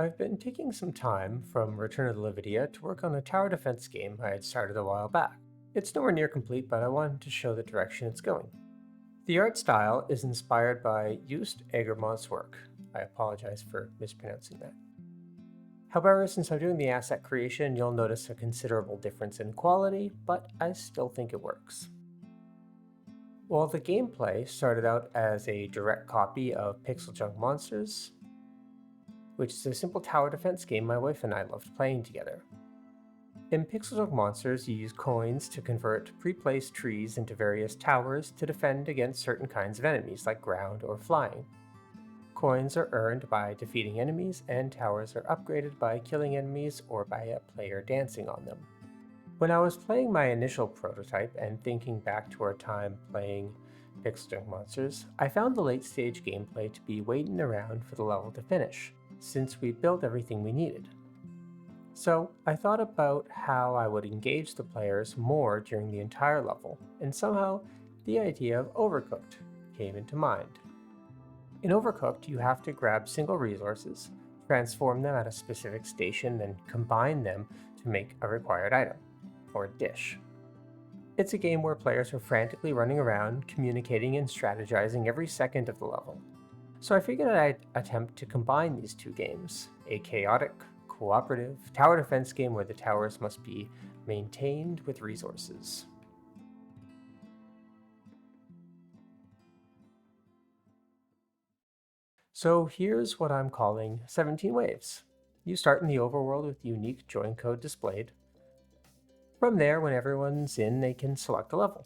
I've been taking some time from Return of the Lividia to work on a tower defense game I had started a while back. It's nowhere near complete, but I wanted to show the direction it's going. The art style is inspired by Joost Egermont's work. I apologize for mispronouncing that. However, since I'm doing the asset creation, you'll notice a considerable difference in quality, but I still think it works. Well, the gameplay started out as a direct copy of Pixel Junk Monsters, which is a simple tower defense game my wife and I loved playing together. In Pixel Junk Monsters, you use coins to convert pre-placed trees into various towers to defend against certain kinds of enemies, like ground or flying. Coins are earned by defeating enemies, and towers are upgraded by killing enemies or by a player dancing on them. When I was playing my initial prototype and thinking back to our time playing Pixel Junk Monsters, I found the late stage gameplay to be waiting around for the level to finish, since we built everything we needed. So I thought about how I would engage the players more during the entire level, and somehow the idea of Overcooked came into mind. In Overcooked, you have to grab single resources, transform them at a specific station, then combine them to make a required item, or dish. It's a game where players are frantically running around, communicating and strategizing every second of the level. So I figured I'd attempt to combine these two games, a chaotic, cooperative tower defense game where the towers must be maintained with resources. So here's what I'm calling 17 waves. You start in the overworld with unique join code displayed. From there, when everyone's in, they can select a level.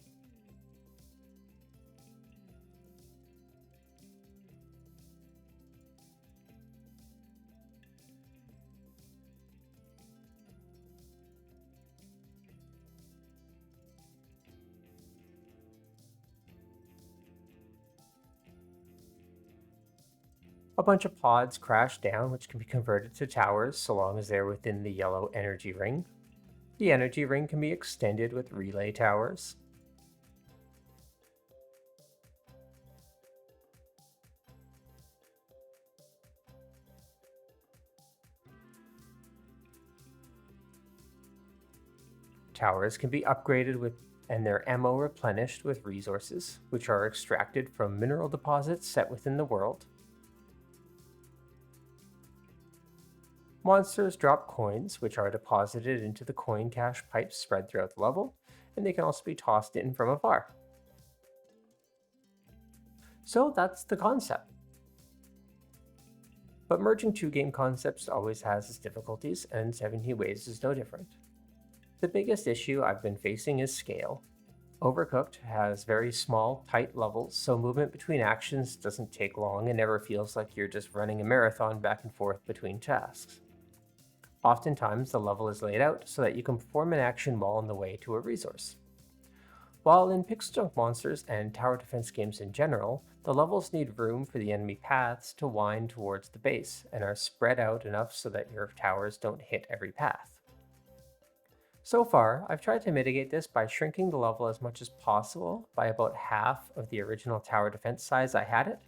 A bunch of pods crash down, which can be converted to towers so long as they're within the yellow energy ring. The energy ring can be extended with relay towers. Towers can be upgraded with and their ammo replenished with resources, which are extracted from mineral deposits set within the world. Monsters drop coins, which are deposited into the coin cache pipes spread throughout the level, and they can also be tossed in from afar. So that's the concept. But merging two game concepts always has its difficulties, and 17 Waves is no different. The biggest issue I've been facing is scale. Overcooked has very small, tight levels, so movement between actions doesn't take long and never feels like you're just running a marathon back and forth between tasks. Oftentimes, the level is laid out so that you can perform an action while on the way to a resource. While in Pixel Junk Monsters and tower defense games in general, the levels need room for the enemy paths to wind towards the base and are spread out enough so that your towers don't hit every path. So far, I've tried to mitigate this by shrinking the level as much as possible by about half of the original tower defense size I had it,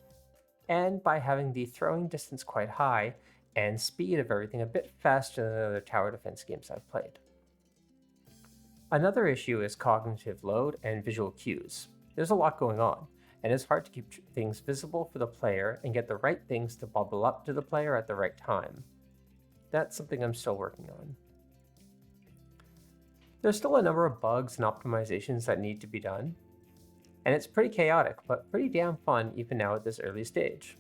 and by having the throwing distance quite high and speed of everything a bit faster than other tower defense games I've played. Another issue is cognitive load and visual cues. There's a lot going on, and it's hard to keep things visible for the player and get the right things to bubble up to the player at the right time. That's something I'm still working on. There's still a number of bugs and optimizations that need to be done, and it's pretty chaotic, but pretty damn fun even now at this early stage.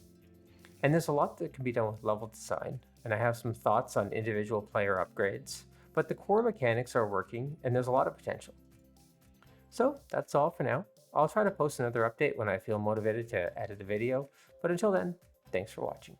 And there's a lot that can be done with level design, and I have some thoughts on individual player upgrades, but the core mechanics are working and there's a lot of potential. So that's all for now. I'll try to post another update when I feel motivated to edit a video, but until then, thanks for watching.